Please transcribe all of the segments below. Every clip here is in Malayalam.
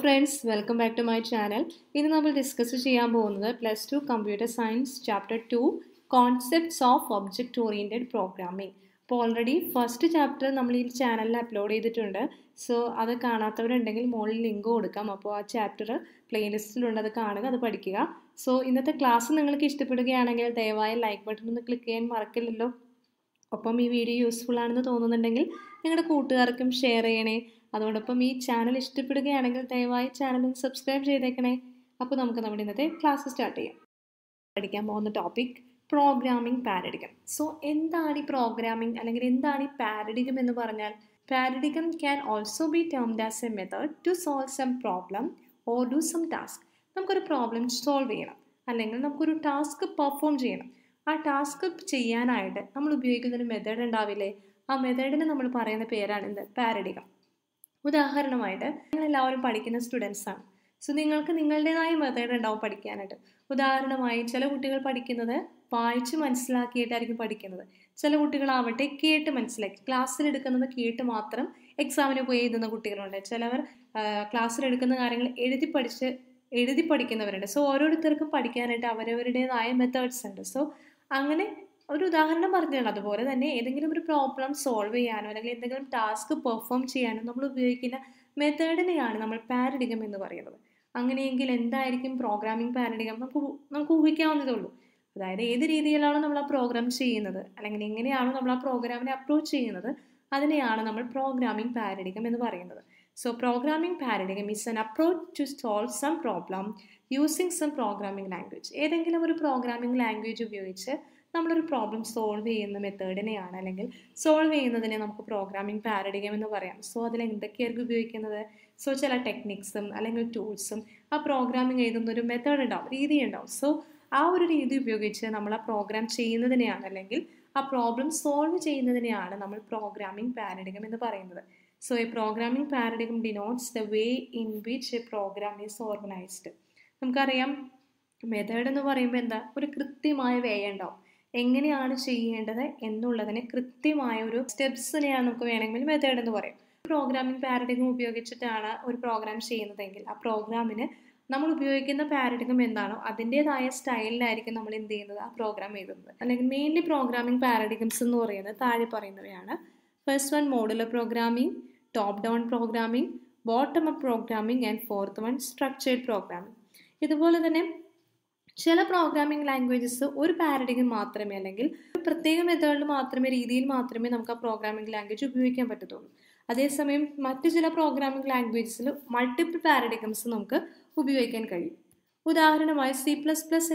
Friends welcome back to my channel. ഇന്ന് നമ്മൾ ഡിസ്കസ് ചെയ്യാൻ പോകുന്നത് +2 computer science chapter 2 concepts of object oriented programming. അപ്പോൾ ഓൾറെഡി ഫസ്റ്റ് ചാപ്റ്റർ നമ്മൾ ഈ ചാനലിൽ അപ്ലോഡ് ചെയ്തിട്ടുണ്ട്. സോ അത് കാണാത്തവരുണ്ടെങ്കിൽ മുകളിൽ ലിങ്ക് കൊടുക്കാം. അപ്പോൾ ആ ചാപ്റ്റർ പ്ലേലിസ്റ്റിലുണ്ട്, അത് കാണുക, അത് പഠിക്കുക. സോ ഇന്നത്തെ ക്ലാസ് നിങ്ങൾക്ക് ഇഷ്ടപ്പെടുകയാണെങ്കിൽ ദയവായി ലൈക്ക് ബട്ടൺ ഒന്ന് ക്ലിക്ക് ചെയ്യാൻ മറക്കില്ലല്ലോ. ഒപ്പം ഈ വീഡിയോ യൂസ്ഫുൾ ആണെന്ന് തോന്നുന്നുണ്ടെങ്കിൽ നിങ്ങളുടെ കൂട്ടുകാർക്കും ഷെയർ ചെയ്യണേ. അതോടൊപ്പം ഈ ചാനൽ ഇഷ്ടപ്പെടുകയാണെങ്കിൽ ദയവായി ചാനൽ ഒന്ന് സബ്സ്ക്രൈബ് ചെയ്തേക്കണേ. അപ്പോൾ നമുക്ക് നമ്മുടെ ഇന്നത്തെ ക്ലാസ് സ്റ്റാർട്ട് ചെയ്യാം. പഠിക്കാൻ പോകുന്ന ടോപ്പിക് പ്രോഗ്രാമിംഗ് പാരഡിഗം. സോ എന്താണ് ഈ പ്രോഗ്രാമിംഗ് അല്ലെങ്കിൽ എന്താണ് ഈ പാരഡിഗം എന്ന് പറഞ്ഞാൽ? Paradigm can also be termed as a method to solve some problem or do some task. നമുക്കൊരു പ്രോബ്ലം സോൾവ് ചെയ്യണം അല്ലെങ്കിൽ നമുക്കൊരു ടാസ്ക് പെർഫോം ചെയ്യണം. ആ ടാസ്ക് ചെയ്യാനായിട്ട് നമ്മൾ ഉപയോഗിക്കുന്നൊരു മെത്തേഡ് ഉണ്ടാവില്ലേ? ആ മെത്തേഡിന് നമ്മൾ പറയുന്ന പേരാണ് എന്ത്? പാരഡിഗം. ഉദാഹരണമായിട്ട് നിങ്ങളെല്ലാവരും പഠിക്കുന്ന സ്റ്റുഡൻസാണ്. സോ നിങ്ങൾക്ക് നിങ്ങളുടേതായ മെത്തേഡ് ഉണ്ടാവും പഠിക്കാനായിട്ട്. ഉദാഹരണമായി ചില കുട്ടികൾ പഠിക്കുന്നത് വായിച്ച് മനസ്സിലാക്കിയിട്ടായിരിക്കും പഠിക്കുന്നത്. ചില കുട്ടികളാവട്ടെ കേട്ട് മനസ്സിലാക്കി, ക്ലാസ്സിലെടുക്കുന്നത് കേട്ട് മാത്രം എക്സാമിന് പോയി എഴുതുന്ന കുട്ടികളുണ്ട്. ചിലവർ ക്ലാസ്സിലെടുക്കുന്ന കാര്യങ്ങൾ എഴുതി പഠിക്കുന്നവരുണ്ട്. സോ ഓരോരുത്തർക്കും പഠിക്കാനായിട്ട് അവരവരുടേതായ മെത്തേഡ്സ് ഉണ്ട്. സോ അങ്ങനെ ഒരു ഉദാഹരണം പറഞ്ഞാണ്. അതുപോലെ തന്നെ ഏതെങ്കിലും ഒരു പ്രോബ്ലം സോൾവ് ചെയ്യാനോ അല്ലെങ്കിൽ എന്തെങ്കിലും ടാസ്ക് പെർഫോം ചെയ്യാനോ നമ്മൾ ഉപയോഗിക്കുന്ന മെത്തേഡിനെയാണ് നമ്മൾ പാരഡിഗം എന്ന് പറയുന്നത്. അങ്ങനെയെങ്കിൽ എന്തായിരിക്കും പ്രോഗ്രാമിംഗ് പാരഡിഗം? നമുക്ക് ഊഹിക്കാവുന്നതേ ഉള്ളൂ. അതായത് ഏത് രീതിയിലാണോ നമ്മൾ ആ പ്രോഗ്രാം ചെയ്യുന്നത് അല്ലെങ്കിൽ എങ്ങനെയാണോ നമ്മൾ ആ പ്രോഗ്രാമിനെ അപ്രോച്ച് ചെയ്യുന്നത്, അതിനെയാണ് നമ്മൾ പ്രോഗ്രാമിംഗ് പാരഡിഗം എന്ന് പറയുന്നത്. So programming paradigm is an approach to solve some problem using some programming language. ഏതെങ്കിലും ഒരു പ്രോഗ്രാമിംഗ് ലാംഗ്വേജ് ഉപയോഗിച്ച് നമ്മളൊരു പ്രോബ്ലം സോൾവ് ചെയ്യുന്ന മെത്തേഡിനെയാണ് അല്ലെങ്കിൽ സോൾവ് ചെയ്യുന്നതിനെ നമുക്ക് പ്രോഗ്രാമിംഗ് പാരഡിഗം എന്ന് പറയാം. സോ അതിൽ എന്തൊക്കെയായിരിക്കും ഉപയോഗിക്കുന്നത്? സോ ചില ടെക്നിക്സും അല്ലെങ്കിൽ ടൂൾസും ആ പ്രോഗ്രാമിംഗ് എഴുതുന്ന ഒരു മെത്തേഡ് ഉണ്ടാവും, രീതി ഉണ്ടാവും. സോ ആ ഒരു രീതി ഉപയോഗിച്ച് നമ്മൾ ആ പ്രോഗ്രാം ചെയ്യുന്നതിനെയാണ് അല്ലെങ്കിൽ ആ പ്രോബ്ലം സോൾവ് ചെയ്യുന്നതിനെയാണ് നമ്മൾ പ്രോഗ്രാമിംഗ് പാരഡിഗം എന്ന് പറയുന്നത്. So a programming paradigm denotes the way in which a program is organised. നമുക്കറിയാം മെത്തേഡ് എന്ന് പറയുമ്പോൾ എന്താ? ഒരു കൃത്യമായ വേ ഉണ്ടാവും. എങ്ങനെയാണ് ചെയ്യേണ്ടത് എന്നുള്ളതിന് കൃത്യമായ ഒരു സ്റ്റെപ്സിനെയാണ് നമുക്ക് വേണമെങ്കിൽ മെത്തേഡ് എന്ന് പറയും. പ്രോഗ്രാമിംഗ് പാരഡിഗം ഉപയോഗിച്ചിട്ടാണ് ഒരു പ്രോഗ്രാം ചെയ്യുന്നതെങ്കിൽ ആ പ്രോഗ്രാമിന് നമ്മൾ ഉപയോഗിക്കുന്ന പാരഡിഗം എന്താണോ അതിൻ്റെതായ സ്റ്റൈലിലായിരിക്കും നമ്മൾ എന്ത് ചെയ്യുന്നത്? ആ പ്രോഗ്രാം എഴുതുന്നത്. അല്ലെങ്കിൽ മെയിൻലി പ്രോഗ്രാമിംഗ് പാരഡിഗംസ് എന്ന് പറയുന്നത് താഴെ പറയുന്നവയാണ്. First one modular programming, top down programming, bottom up programming and fourth one structured programming. ഇതുപോലെ തന്നെ ചില പ്രോഗ്രാമിംഗ് ലാംഗ്വേജസ് ഒരു പാരഡിഗം മാത്രമേ അല്ലെങ്കിൽ ഒരു പ്രത്യേക മെത്തേഡിൽ മാത്രമേ രീതിയിൽ മാത്രമേ നമുക്ക് ആ പ്രോഗ്രാമിംഗ് ലാംഗ്വേജ് ഉപയോഗിക്കാൻ പറ്റത്തുള്ളൂ. അതേസമയം മറ്റു ചില പ്രോഗ്രാമിംഗ് ലാംഗ്വേജസിൽ മൾട്ടിപ്പിൾ പാരഡിഗംസ് നമുക്ക് ഉപയോഗിക്കാൻ കഴിയും. ഉദാഹരണമായി C++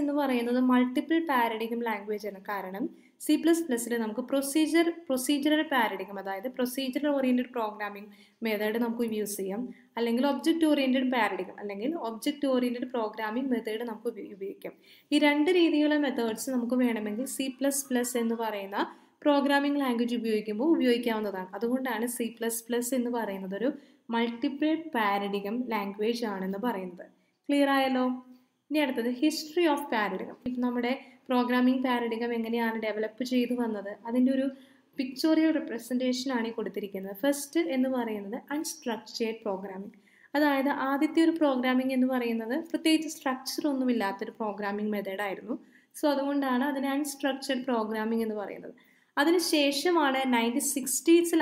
എന്ന് പറയുന്നത് മൾട്ടിപ്പിൾ പാരഡിഗം ലാംഗ്വേജ് ആണ്. കാരണം C++ൽ നമുക്ക് പ്രൊസീജറൽ പാരഡിഗം, അതായത് പ്രൊസീജറൽ ഓറിയൻറ്റഡ് പ്രോഗ്രാമിംഗ് മെത്തേഡ് നമുക്ക് യൂസ് ചെയ്യാം. അല്ലെങ്കിൽ ഒബ്ജക്റ്റ് ഓറിയൻറ്റഡ് പാരഡിഗം അല്ലെങ്കിൽ ഒബ്ജക്റ്റ് ഓറിയൻറ്റഡ് പ്രോഗ്രാമിംഗ് മെത്തേഡ് നമുക്ക് ഉപയോഗിക്കാം. ഈ രണ്ട് രീതിയിലുള്ള മെത്തേഡ്സ് നമുക്ക് വേണമെങ്കിൽ C++ എന്ന് പറയുന്ന പ്രോഗ്രാമിംഗ് ലാംഗ്വേജ് ഉപയോഗിക്കാവുന്നതാണ്. അതുകൊണ്ടാണ് C++ എന്ന് പറയുന്നത് ഒരു മൾട്ടിപ്പിൾ പാരഡിഗം ലാംഗ്വേജ് ആണെന്ന് പറയുന്നത്. ക്ലിയർ ആയല്ലോ? ഇനി അടുത്തത് ഹിസ്റ്ററി ഓഫ് പാരഡിഗം. നമ്മുടെ പ്രോഗ്രാമിംഗ് പാരഡിഗം എങ്ങനെയാണ് ഡെവലപ്പ് ചെയ്തു വന്നത്, അതിൻ്റെ ഒരു പിക്ചോറിയൽ റെപ്രസെൻറ്റേഷൻ ആണ് ഈ കൊടുത്തിരിക്കുന്നത്. ഫസ്റ്റ് എന്ന് പറയുന്നത് അൺസ്ട്രക്ചേർഡ് പ്രോഗ്രാമിംഗ്. അതായത് ആദ്യത്തെ ഒരു പ്രോഗ്രാമിംഗ് എന്ന് പറയുന്നത് പ്രത്യേകിച്ച് സ്ട്രക്ചർ ഒന്നുമില്ലാത്തൊരു പ്രോഗ്രാമിംഗ് മെത്തേഡായിരുന്നു. സോ അതുകൊണ്ടാണ് അതിനെ അൺസ്ട്രക്ചേർഡ് പ്രോഗ്രാമിംഗ് എന്ന് പറയുന്നത്. അതിനുശേഷമാണ് 1960s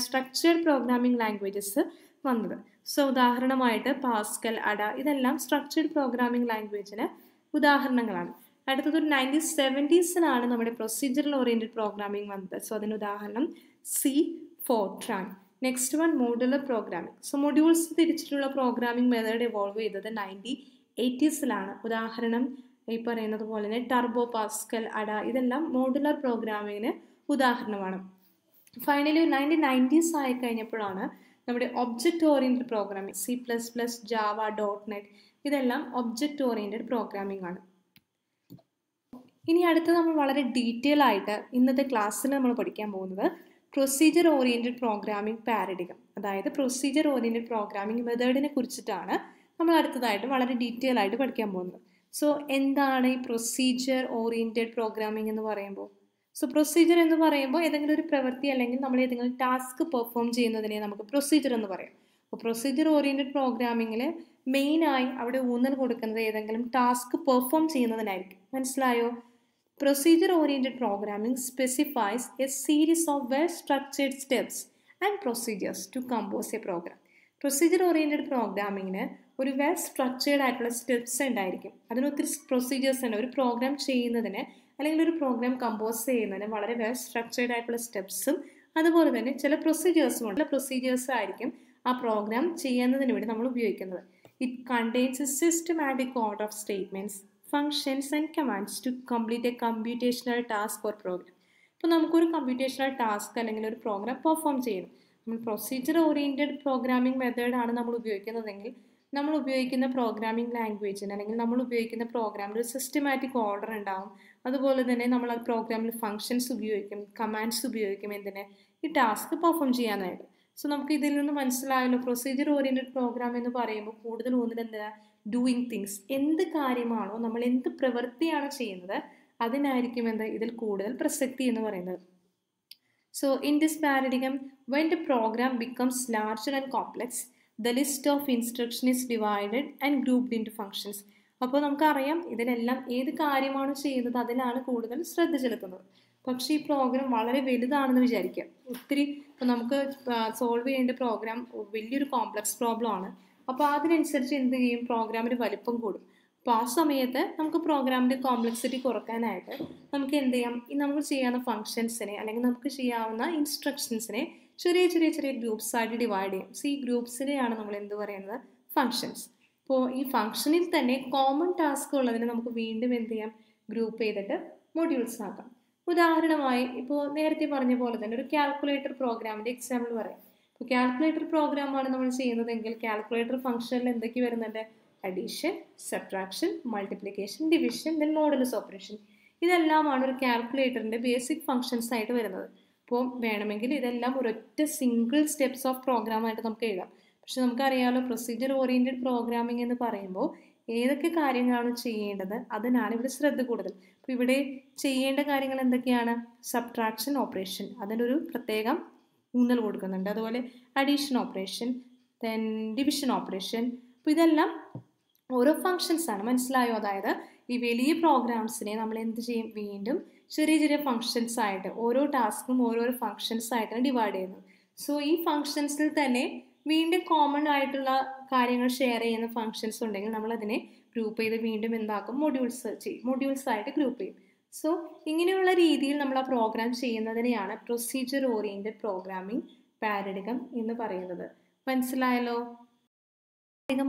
സ്ട്രക്ചേർഡ് പ്രോഗ്രാമിംഗ് ലാംഗ്വേജസ് വന്നത്. സോ ഉദാഹരണമായിട്ട് പാസ്കൽ, അഡ ഇതെല്ലാം സ്ട്രക്ചേർഡ് പ്രോഗ്രാമിംഗ് ലാംഗ്വേജിന് ഉദാഹരണങ്ങളാണ്. അടുത്തത് ഒരു 1970s നമ്മുടെ പ്രൊസീജറൽ ഓറിയൻറ്റഡ് പ്രോഗ്രാമിംഗ് വന്നത്. സോ അതിന് ഉദാഹരണം C, Fortran. Next one modular programming. So modules തിരിച്ചിട്ടുള്ള പ്രോഗ്രാമിംഗ് മെത്തേഡ് എവോൾവ് ചെയ്തത് 1980s. ഉദാഹരണം ഈ പറയുന്നത് പോലെ തന്നെ ടർബോ, പാസ്കൽ, അഡ ഇതെല്ലാം മോഡുലർ പ്രോഗ്രാമിങ്ങിന് ഉദാഹരണമാണ്. ഫൈനലി 1990s ആയി കഴിഞ്ഞപ്പോഴാണ് നമ്മുടെ object oriented programming C++, Java, .NET ഇതെല്ലാം ഒബ്ജക്റ്റ് ഓറിയൻറ്റഡ് പ്രോഗ്രാമിംഗ് ആണ്. ഇനി അടുത്ത് നമ്മൾ വളരെ ഡീറ്റെയിൽ ആയിട്ട് ഇന്നത്തെ ക്ലാസ്സിൽ നമ്മൾ പഠിക്കാൻ പോകുന്നത് പ്രൊസീജർ ഓറിയൻറ്റഡ് പ്രോഗ്രാമിംഗ് പാരഡിഗം, അതായത് പ്രൊസീജർ ഓറിയൻറ്റഡ് പ്രോഗ്രാമിംഗ് മെത്തേഡിനെ കുറിച്ചിട്ടാണ് നമ്മൾ അടുത്തതായിട്ട് വളരെ ഡീറ്റെയിൽ ആയിട്ട് പഠിക്കാൻ പോകുന്നത്. സോ എന്താണ് ഈ പ്രൊസീജർ ഓറിയൻറ്റഡ് പ്രോഗ്രാമിംഗ് എന്ന് പറയുമ്പോൾ? സോ പ്രൊസീജർ എന്ന് പറയുമ്പോൾ ഏതെങ്കിലും ഒരു പ്രവൃത്തി അല്ലെങ്കിൽ നമ്മൾ ഏതെങ്കിലും ടാസ്ക് പെർഫോം ചെയ്യുന്നതിനെ നമുക്ക് പ്രൊസീജർ എന്ന് പറയാം. അപ്പോൾ പ്രൊസീജിയർ ഓറിയൻറ്റഡ് പ്രോഗ്രാമിങ്ങിൽ മെയിനായി അവിടെ ഊന്നൽ കൊടുക്കുന്നത് ഏതെങ്കിലും ടാസ്ക് പെർഫോം ചെയ്യുന്നതിനായിരിക്കും. മനസ്സിലായോ? Procedure oriented programming specifies a series of well structured steps and procedures to compose a program. Procedure oriented പ്രോഗ്രാമിങ്ങിന് ഒരു വെൽ സ്ട്രക്ചേർഡ് ആയിട്ടുള്ള സ്റ്റെപ്സ് ഉണ്ടായിരിക്കും. അതിന് ഒത്തിരി പ്രൊസീജിയേഴ്സ് ഉണ്ട്. ഒരു പ്രോഗ്രാം ചെയ്യുന്നതിന് അല്ലെങ്കിൽ ഒരു പ്രോഗ്രാം കമ്പോസ് ചെയ്യുന്നതിന് വളരെ വെൽ സ്ട്രക്ചേർഡ് ആയിട്ടുള്ള സ്റ്റെപ്സും അതുപോലെ തന്നെ ചില പ്രൊസീജിയേഴ്സും ഉണ്ട്. പ്രൊസീജിയേഴ്സ് ആയിരിക്കും ആ പ്രോഗ്രാം ചെയ്യുന്നതിന് വേണ്ടി നമ്മൾ ഉപയോഗിക്കുന്നത്. It contains A systematic order of statements, functions and commands to complete a computational task or program. ഇപ്പോൾ നമുക്കൊരു കമ്പ്യൂട്ടേഷണൽ ടാസ്ക് അല്ലെങ്കിൽ ഒരു പ്രോഗ്രാം പെർഫോം ചെയ്യണം. നമ്മൾ പ്രൊസീജിയർ ഓറിയൻറ്റഡ് പ്രോഗ്രാമിംഗ് മെത്തേഡാണ് നമ്മൾ ഉപയോഗിക്കുന്നതെങ്കിൽ നമ്മൾ ഉപയോഗിക്കുന്ന പ്രോഗ്രാമിംഗ് ലാംഗ്വേജിന് അല്ലെങ്കിൽ നമ്മൾ ഉപയോഗിക്കുന്ന പ്രോഗ്രാമിൽ ഒരു സിസ്റ്റമാറ്റിക് ഓർഡർ ഉണ്ടാവും. അതുപോലെ തന്നെ നമ്മൾ ആ പ്രോഗ്രാമിൽ ഫങ്ഷൻസ് ഉപയോഗിക്കും, കമാൻഡ്സ് ഉപയോഗിക്കും. എന്തിന്? ഈ ടാസ്ക് പെർഫോം ചെയ്യാനായിട്ട്. സോ നമുക്ക് ഇതിൽ നിന്ന് മനസ്സിലായല്ലോ, പ്രൊസീജിയർ ഓറിയൻറ്റഡ് പ്രോഗ്രാം എന്ന് പറയുമ്പോൾ കൂടുതൽ ഊന്നൽ എന്താ? Doing things. എന്ത് കാര്യമാണോ നമ്മൾ എന്ത് പ്രവൃത്തിയാണ് ചെയ്യുന്നത് അതിനായിരിക്കും ഇതിൽ കൂടുതൽ പ്രസക്തി എന്ന് പറയുന്നത്. So in this paradigm when the program becomes larger and complex the list of instruction is divided and grouped into functions. അപ്പോൾ നമുക്കറിയാം ഇതിലെല്ലാം ഏത് കാര്യമാണ് ചെയ്യുന്നത് അതിലാണ് കൂടുതൽ ശ്രദ്ധ ചെലുത്തുന്നത്. പക്ഷേ ഈ പ്രോഗ്രാം വളരെ വലുതാണെന്ന് വിചാരിക്കുക. ഒത്തിരി ഇപ്പോൾ നമുക്ക് സോൾവ് ചെയ്യേണ്ട പ്രോഗ്രാം വലിയൊരു കോംപ്ലക്സ് പ്രോബ്ലം ആണ്. അപ്പോൾ അതിനനുസരിച്ച് എന്ത് ചെയ്യും? പ്രോഗ്രാമിൻ്റെ വലിപ്പം കൂടും. അപ്പോൾ ആ സമയത്ത് നമുക്ക് പ്രോഗ്രാമിൻ്റെ കോംപ്ലക്സിറ്റി കുറയ്ക്കാനായിട്ട് നമുക്ക് എന്ത് ചെയ്യാം? ഈ നമുക്ക് ചെയ്യാവുന്ന ഫങ്ഷൻസിനെ അല്ലെങ്കിൽ നമുക്ക് ചെയ്യാവുന്ന ഇൻസ്ട്രക്ഷൻസിനെ ചെറിയ ചെറിയ ചെറിയ ഗ്രൂപ്പ്സ് ആയിട്ട് ഡിവൈഡ് ചെയ്യും. സോ ഈ ഗ്രൂപ്പ്സിനെയാണ് നമ്മൾ എന്ത് പറയുന്നത്? ഫങ്ഷൻസ്. അപ്പോൾ ഈ ഫങ്ഷനിൽ തന്നെ കോമൺ ടാസ്ക് ഉള്ളതിനെ നമുക്ക് വീണ്ടും എന്ത് ചെയ്യാം? ഗ്രൂപ്പ് ചെയ്തിട്ട് മൊഡ്യൂൾസ് ആക്കാം. ഉദാഹരണമായി ഇപ്പോൾ നേരത്തെ പറഞ്ഞ പോലെ തന്നെ ഒരു കാൽക്കുലേറ്റർ പ്രോഗ്രാമിൻ്റെ എക്സാമ്പിൾ പറയാം. ഇപ്പോൾ കാൽക്കുലേറ്റർ പ്രോഗ്രാമാണ് നമ്മൾ ചെയ്യുന്നതെങ്കിൽ കാൽക്കുലേറ്റർ ഫംഗ്ഷനിൽ എന്തൊക്കെ വരുന്നുണ്ട്? Addition, subtraction, multiplication, division, then modulus operation. ഇതെല്ലാമാണ് ഒരു കാൽക്കുലേറ്ററിൻ്റെ ബേസിക് ഫങ്ഷൻസ് ആയിട്ട് വരുന്നത്. അപ്പോൾ വേണമെങ്കിൽ ഇതെല്ലാം ഒരൊറ്റ സിംഗിൾ സ്റ്റെപ്സ് ഓഫ് പ്രോഗ്രാമായിട്ട് നമുക്ക് എഴുതാം. പക്ഷെ നമുക്കറിയാമല്ലോ പ്രൊസീജിയർ ഓറിയൻറ്റഡ് പ്രോഗ്രാമിംഗ് എന്ന് പറയുമ്പോൾ ഏതൊക്കെ കാര്യങ്ങളാണ് ചെയ്യേണ്ടത് അതിനാണ് ഇവിടെ ശ്രദ്ധ കൂടുതൽ. അപ്പോൾ ഇവിടെ ചെയ്യേണ്ട കാര്യങ്ങൾ എന്തൊക്കെയാണ്? സബ്ട്രാക്ഷൻ ഓപ്പറേഷൻ, അതിനൊരു പ്രത്യേകം ഊന്നൽ കൊടുക്കുന്നുണ്ട്. അതുപോലെ addition operation, then division operation. അപ്പോൾ ഇതെല്ലാം ഓരോ ഫങ്ഷൻസാണ്. മനസ്സിലായോ? അതായത് ഈ വലിയ പ്രോഗ്രാംസിനെ നമ്മൾ എന്ത് ചെയ്യും? വീണ്ടും ചെറിയ ചെറിയ ഫങ്ഷൻസ് ആയിട്ട് ഓരോ ടാസ്കും ഓരോരോ ഫങ്ഷൻസ് ആയിട്ടാണ് ഡിവൈഡ് ചെയ്യുന്നത്. സോ ഈ ഫങ്ഷൻസിൽ തന്നെ വീണ്ടും കോമൺ ആയിട്ടുള്ള കാര്യങ്ങൾ ഷെയർ ചെയ്യുന്ന ഫങ്ഷൻസ് ഉണ്ടെങ്കിൽ നമ്മളതിനെ ഗ്രൂപ്പ് ചെയ്ത് വീണ്ടും എന്താക്കും? മൊഡ്യൂൾസ് ആയിട്ട് ഗ്രൂപ്പ് ചെയ്യും. സോ ഇങ്ങനെയുള്ള രീതിയിൽ നമ്മൾ ആ പ്രോഗ്രാം ചെയ്യുന്നതിനെയാണ് പ്രൊസീജിയർ ഓറിയൻറ്റഡ് പ്രോഗ്രാമിംഗ് പാരഡിഗം എന്ന് പറയുന്നത്. മനസ്സിലായല്ലോ?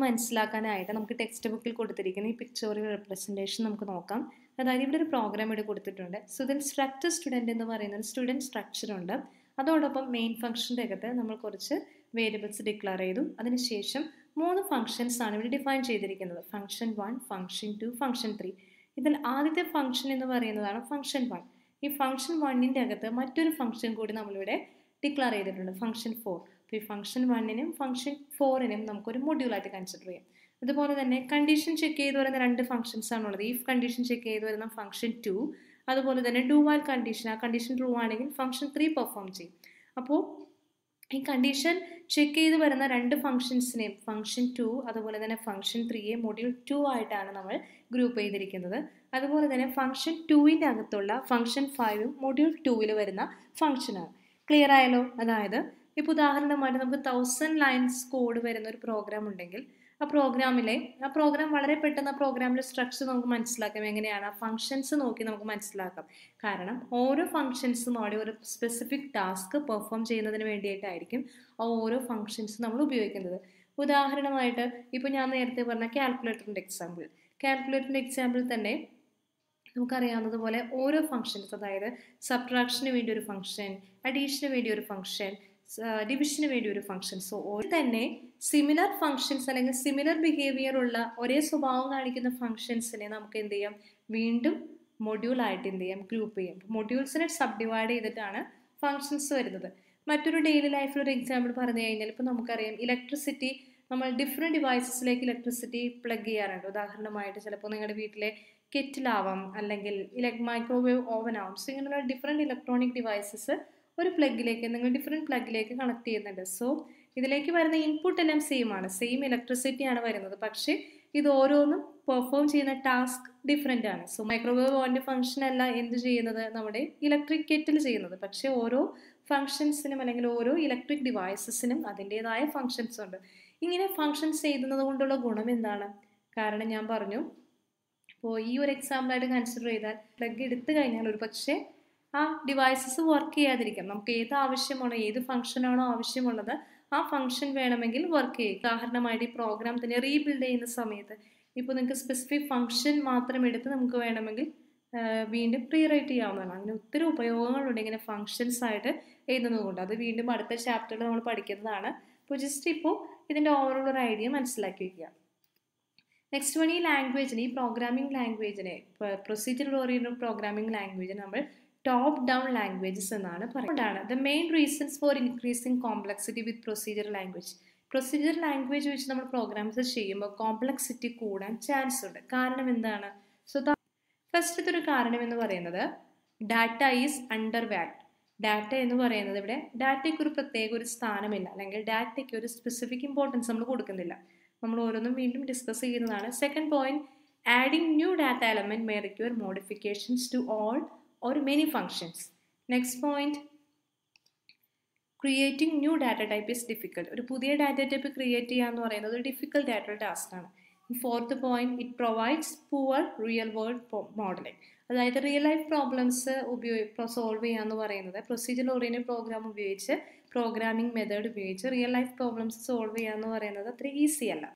മനസ്സിലാക്കാനായിട്ട് നമുക്ക് ടെക്സ്റ്റ് ബുക്കിൽ കൊടുത്തിരിക്കുന്ന ഈ പിക്ചോറിയൽ റെപ്രസെൻറ്റേഷൻ നമുക്ക് നോക്കാം. അതായത് ഇവിടെ ഒരു പ്രോഗ്രാം ഇവിടെ കൊടുത്തിട്ടുണ്ട്. സോ ഇതിൽ സ്ട്രക്ചർ സ്റ്റുഡൻറ്റ് എന്ന് പറയുന്ന സ്റ്റുഡൻറ്റ് സ്ട്രക്ചർ ഉണ്ട്. അതോടൊപ്പം മെയിൻ ഫംഗ്ഷൻ്റെ അകത്ത് നമ്മൾ കുറച്ച് വേരിയബിൾസ് ഡിക്ലെയർ ചെയ്തു. അതിനുശേഷം 3 ഫംഗ്ഷൻസ് ആണ് ഇവിടെ ഡിഫൈൻ ചെയ്തിരിക്കുന്നത്. Function 1, function 2, function 3. ഇതിൽ ആദ്യത്തെ ഫംഗ്ഷൻ എന്ന് പറയുന്നതാണ് ഫംഗ്ഷൻ 1. ഈ ഫംഗ്ഷൻ 1ൻ്റെ അകത്ത് മറ്റൊരു ഫംഗ്ഷൻ കൂടി നമ്മളിവിടെ ഡിക്ലെയർ ചെയ്തിട്ടുണ്ട്, ഫംഗ്ഷൻ 4. അപ്പോൾ ഈ ഫംഗ്ഷൻ 1നും ഫംഗ്ഷൻ 4നും നമുക്കൊരു മൊഡ്യൂളായിട്ട് കൺസിഡർ ചെയ്യാം. അതുപോലെ തന്നെ കണ്ടീഷൻ ചെക്ക് ചെയ്ത് വരുന്ന 2 ഫംഗ്ഷൻസ് ആണുള്ളത്. ഈ കണ്ടീഷൻ ചെക്ക് ചെയ്ത് വരുന്ന ഫംഗ്ഷൻ 2, അതുപോലെ തന്നെ ഡു വൈൽ കണ്ടീഷൻ, ആ കണ്ടീഷൻ ട്രൂ ആണെങ്കിൽ ഫംഗ്ഷൻ 3 പെർഫോം ചെയ്യും. അപ്പോൾ ഈ കണ്ടീഷൻ ചെക്ക് ചെയ്ത് വരുന്ന 2 ഫംഗ്ഷൻസിനെയും ഫംഗ്ഷൻ 2 അതുപോലെ തന്നെ ഫംഗ്ഷൻ 3യെ മൊഡ്യൂൾ 2 ആയിട്ടാണ് നമ്മൾ ഗ്രൂപ്പ് ചെയ്തിരിക്കുന്നത്. അതുപോലെ തന്നെ ഫംഗ്ഷൻ 2ൻ്റെ അകത്തുള്ള ഫംഗ്ഷൻ 5ഉം മൊഡ്യൂൾ 2ൽ വരുന്ന ഫംഗ്ഷനാണ്. ക്ലിയർ ആയല്ലോ? അതായത് ഇപ്പോൾ ഉദാഹരണമായിട്ട് നമുക്ക് 1000 ലൈൻസ് കോഡ് വരുന്ന ഒരു പ്രോഗ്രാം ഉണ്ടെങ്കിൽ ആ പ്രോഗ്രാം വളരെ പെട്ടെന്ന് ആ പ്രോഗ്രാമിലെ സ്ട്രക്ചർ നമുക്ക് മനസ്സിലാക്കാം. എങ്ങനെയാണ്? ആ ഫംഗ്ഷൻസ് നോക്കി നമുക്ക് മനസ്സിലാക്കാം. കാരണം ഓരോ ഫംഗ്ഷൻസും അവിടെ ഒരു സ്പെസിഫിക് ടാസ്ക് പെർഫോം ചെയ്യുന്നതിന് വേണ്ടിയിട്ടായിരിക്കും ആ ഓരോ ഫംഗ്ഷൻസ് നമ്മൾ ഉപയോഗിക്കുന്നത്. ഉദാഹരണമായിട്ട് ഇപ്പോൾ ഞാൻ നേരത്തെ പറഞ്ഞ കാൽക്കുലേറ്ററിൻ്റെ എക്സാമ്പിൾ തന്നെ നമുക്കറിയാവുന്നതുപോലെ ഓരോ ഫംഗ്ഷൻസ്, അതായത് സബ്ട്രാക്ഷന് വേണ്ടി ഒരു ഫംഗ്ഷൻ, അഡീഷന് വേണ്ടി ഒരു ഫംഗ്ഷൻ, ഡിവിഷന് വേണ്ടി ഒരു ഫംഗ്ഷൻ. സോ തന്നെ സിമിലർ ഫംഗ്ഷൻസ് അല്ലെങ്കിൽ സിമിലർ ബിഹേവിയർ ഉള്ള ഒരേ സ്വഭാവം കാണിക്കുന്ന ഫംഗ്ഷൻസിനെ നമുക്ക് എന്ത് ചെയ്യാം? വീണ്ടും മൊഡ്യൂളായിട്ട് എന്ത് ചെയ്യാം? ഗ്രൂപ്പ് ചെയ്യാം. മൊഡ്യൂൾസിനെ സബ് ഡിവൈഡ് ചെയ്തിട്ടാണ് ഫംഗ്ഷൻസ് വരുന്നത്. മറ്റൊരു ഡെയിലി ലൈഫിൽ ഒരു എക്സാമ്പിൾ പറഞ്ഞു കഴിഞ്ഞാൽ ഇപ്പോൾ നമുക്കറിയാം ഇലക്ട്രിസിറ്റി, നമ്മൾ ഡിഫറെൻറ്റ് ഡിവൈസസിലേക്ക് ഇലക്ട്രിസിറ്റി പ്ലഗ് ചെയ്യാറുണ്ട്. ഉദാഹരണമായിട്ട് ചിലപ്പോൾ നിങ്ങളുടെ വീട്ടിലെ കെറ്റിലാവാം, അല്ലെങ്കിൽ മൈക്രോവേവ് ഓവൻ ആവാം. സോ ഇങ്ങനെയുള്ള ഡിഫറെൻറ്റ് ഇലക്ട്രോണിക് ഡിവൈസസ് ഒരു പ്ലഗിലേക്ക്, നിങ്ങൾ ഡിഫറെൻറ്റ് പ്ലഗിലേക്ക് കണക്ട് ചെയ്യുന്നുണ്ട്. സോ ഇതിലേക്ക് വരുന്ന ഇൻപുട്ട് എല്ലാം സെയിം ആണ്, സെയിം ഇലക്ട്രിസിറ്റി ആണ് വരുന്നത്. പക്ഷേ ഇത് ഓരോന്നും പെർഫോം ചെയ്യുന്ന ടാസ്ക് ഡിഫറെൻ്റ് ആണ്. സോ മൈക്രോവേവ് ഓവൻ്റെ ഫംഗ്ഷൻ അല്ല എന്ത് ചെയ്യുന്നത്, നമ്മുടെ ഇലക്ട്രിക് കെറ്റിൽ ചെയ്യുന്നത്. പക്ഷേ ഓരോ ഫങ്ഷൻസിനും അല്ലെങ്കിൽ ഓരോ ഇലക്ട്രിക് ഡിവൈസസിനും അതിൻ്റെതായ ഫങ്ഷൻസ് ഉണ്ട്. ഇങ്ങനെ ഫങ്ഷൻസ് ചെയ്യുന്നത് കൊണ്ടുള്ള ഗുണം എന്താണ്? കാരണം ഞാൻ പറഞ്ഞു, ഇപ്പോൾ ഈ ഒരു എക്സാമ്പിളായിട്ട് കൺസിഡർ ചെയ്താൽ പ്ലഗ് എടുത്തു കഴിഞ്ഞാൽ ഒരു പക്ഷേ ആ ഡിവൈസസ് വർക്ക് ചെയ്യാതിരിക്കാം. നമുക്ക് ഏത് ആവശ്യമാണോ, ഏത് ഫംഗ്ഷനാണോ ആവശ്യമുള്ളത് ആ ഫംഗ്ഷൻ വേണമെങ്കിൽ വർക്ക് ചെയ്യും. ഉദാഹരണമായിട്ട് ഈ പ്രോഗ്രാം തന്നെ റീബിൽഡ് ചെയ്യുന്ന സമയത്ത് ഇപ്പോൾ നിങ്ങൾക്ക് സ്പെസിഫിക് ഫംഗ്ഷൻ മാത്രം എടുത്ത് നമുക്ക് വേണമെങ്കിൽ വീണ്ടും റീറൈറ്റ് ചെയ്യാവുന്നതാണ്. അങ്ങനെ ഒത്തിരി ഉപയോഗങ്ങളുണ്ട് ഇങ്ങനെ ഫങ്ഷൻസ് ആയിട്ട് എഴുതുന്നത് കൊണ്ട്. അത് വീണ്ടും അടുത്ത ചാപ്റ്ററിൽ നമ്മൾ പഠിക്കുന്നതാണ്. അപ്പോൾ ജസ്റ്റ് ഇപ്പോൾ ഇതിൻ്റെ ഓവറോൾ ഒരു ഐഡിയ മനസ്സിലാക്കി വയ്ക്കുക. നെക്സ്റ്റ് വൺ, ഈ ലാംഗ്വേജിന്, ഈ പ്രോഗ്രാമിംഗ് ലാംഗ്വേജിനെ, പ്രൊസീജിയർ ഓറിയൻറ്റഡ് പ്രോഗ്രാമിംഗ് ലാംഗ്വേജിന് നമ്മൾ ടോപ്പ് ഡൗൺ ലാംഗ്വേജസ് എന്നാണ് പറയുന്നത്. The main reasons for increasing complexity with procedure language. Procedure language വെച്ച് നമ്മൾ പ്രോഗ്രാംസ് ചെയ്യുമ്പോൾ കോംപ്ലക്സിറ്റി കൂടാൻ ചാൻസ് ഉണ്ട്. കാരണം എന്താണ്? സോ ഫസ്റ്റത്തെ ഒരു കാരണം എന്ന് പറയുന്നത് data is under value. Data എന്ന് പറയുന്നത് ഇവിടെ ഡാറ്റയ്ക്ക് ഒരു പ്രത്യേക ഒരു സ്ഥാനമില്ല, അല്ലെങ്കിൽ ഡാറ്റയ്ക്ക് ഒരു സ്പെസിഫിക് ഇമ്പോർട്ടൻസ് നമ്മൾ കൊടുക്കുന്നില്ല. നമ്മൾ ഓരോന്നും വീണ്ടും ഡിസ്കസ് ചെയ്യുന്നതാണ്. Second point, adding new data element may require modifications to all or many functions. Next point, creating new data type is difficult. ഒരു പുതിയ ഡാറ്റ ടൈപ്പ് ക്രിയേറ്റ് ചെയ്യുക എന്ന് പറയുന്നത് ഒരു ഡിഫിക്കൽട്ട് ആയിട്ടുള്ള ടാസ്ക് ആണ്. Fourth point, it provides poor real world modelling. അതായത് റിയൽ ലൈഫ് പ്രോബ്ലംസ് സോൾവ് ചെയ്യുക എന്ന് പറയുന്നത് പ്രൊസീജിയർ ഓറിയൻറ്റഡ് പ്രോഗ്രാം ഉപയോഗിച്ച്, പ്രോഗ്രാമിംഗ് മെത്തേഡ് ഉപയോഗിച്ച് റിയൽ ലൈഫ് പ്രോബ്ലംസ് സോൾവ് ചെയ്യുക എന്ന് പറയുന്നത് അത്ര ഈസി അല്ല.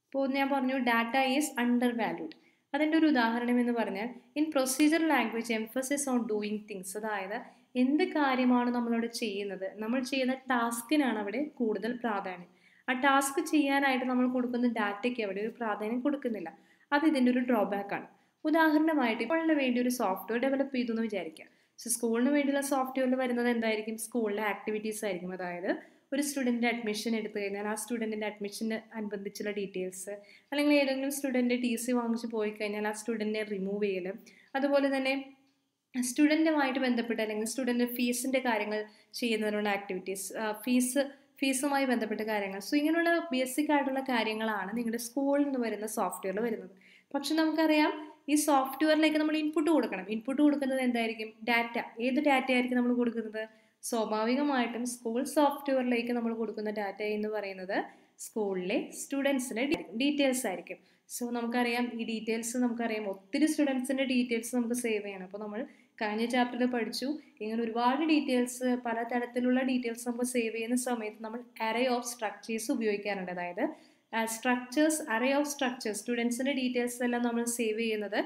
ഇപ്പോൾ ഞാൻ പറഞ്ഞു ഡാറ്റ ഈസ് അണ്ടർ വാല്യൂഡ്. അതിൻ്റെ ഒരു ഉദാഹരണം എന്ന് പറഞ്ഞാൽ in procedure language emphasis on doing things. അതായത് എന്ത് കാര്യമാണ് നമ്മളവിടെ ചെയ്യുന്നത്, നമ്മൾ ചെയ്യുന്ന ടാസ്കിനാണ് അവിടെ കൂടുതൽ പ്രാധാന്യം. ആ ടാസ്ക് ചെയ്യാനായിട്ട് നമ്മൾ കൊടുക്കുന്ന ഡാറ്റയ്ക്ക് അവിടെ ഒരു പ്രാധാന്യം കൊടുക്കുന്നില്ല. അത് ഇതിൻ്റെ ഒരു ഡ്രോബാക്ക് ആണ്. ഉദാഹരണമായിട്ട് സ്കൂളിന് വേണ്ടി ഒരു സോഫ്റ്റ്വെയർ ഡെവലപ്പ് ചെയ്തു എന്ന് വിചാരിക്കുക. സോ സ്കൂളിന് വേണ്ടിയുള്ള സോഫ്റ്റ്വെയറിൽ വരുന്നത് എന്തായിരിക്കും? സ്കൂളിലെ ആക്ടിവിറ്റീസ് ആയിരിക്കും. അതായത് ഒരു സ്റ്റുഡൻറ്റിൻ്റെ അഡ്മിഷൻ എടുത്തു കഴിഞ്ഞാൽ ആ സ്റ്റുഡൻറ്റിൻ്റെ അഡ്മിഷന് അനുബന്ധിച്ചുള്ള ഡീറ്റെയിൽസ്, അല്ലെങ്കിൽ ഏതെങ്കിലും സ്റ്റുഡൻറ്റ് TC വാങ്ങിച്ച് പോയി കഴിഞ്ഞാൽ ആ സ്റ്റുഡൻറ്റിനെ റിമൂവ് ചെയ്യലും, അതുപോലെ തന്നെ സ്റ്റുഡൻറ്റുമായിട്ട് ബന്ധപ്പെട്ട് അല്ലെങ്കിൽ സ്റ്റുഡൻറ്റ് ഫീസിൻ്റെ കാര്യങ്ങൾ ചെയ്യുന്നതിനുള്ള ആക്ടിവിറ്റീസ്, ഫീസുമായി ബന്ധപ്പെട്ട കാര്യങ്ങൾ. സോ ഇങ്ങനെയുള്ള ബേസിക് ആയിട്ടുള്ള കാര്യങ്ങളാണ് നിങ്ങളുടെ സ്കൂളിൽ നിന്ന് വരുന്ന സോഫ്റ്റ്വെയറിൽ വരുന്നത്. പക്ഷെ നമുക്കറിയാം ഈ സോഫ്റ്റ്വെയറിലേക്ക് നമ്മൾ ഇൻപുട്ട് കൊടുക്കണം. ഇൻപുട്ട് കൊടുക്കുന്നത് എന്തായിരിക്കും? ഡാറ്റ. ഏത് ഡാറ്റ ആയിരിക്കും നമ്മൾ കൊടുക്കുന്നത്? സ്വാഭാവികമായിട്ടും സ്കൂൾ സോഫ്റ്റ്വെയറിലേക്ക് നമ്മൾ കൊടുക്കുന്ന ഡാറ്റ എന്ന് പറയുന്നത് സ്കൂളിലെ സ്റ്റുഡൻസിൻ്റെ ഡീറ്റെയിൽസ് ആയിരിക്കും. സോ നമുക്കറിയാം ഈ ഡീറ്റെയിൽസ് നമുക്കറിയാം ഒത്തിരി സ്റ്റുഡൻസിൻ്റെ ഡീറ്റെയിൽസ് നമുക്ക് സേവ് ചെയ്യണം. അപ്പോൾ നമ്മൾ കഴിഞ്ഞ ചാപ്റ്ററിൽ പഠിച്ചു ഇങ്ങനെ ഒരുപാട് ഡീറ്റെയിൽസ്, പല തരത്തിലുള്ള ഡീറ്റെയിൽസ് നമുക്ക് സേവ് ചെയ്യുന്ന സമയത്ത് നമ്മൾ അറേ ഓഫ് സ്ട്രക്ചേഴ്സ് ഉപയോഗിക്കാറുണ്ട്. അതായത് അറേ ഓഫ് സ്ട്രക്ചേഴ്സ്, സ്റ്റുഡൻസിൻ്റെ ഡീറ്റെയിൽസ് എല്ലാം നമ്മൾ സേവ് ചെയ്യുന്നത്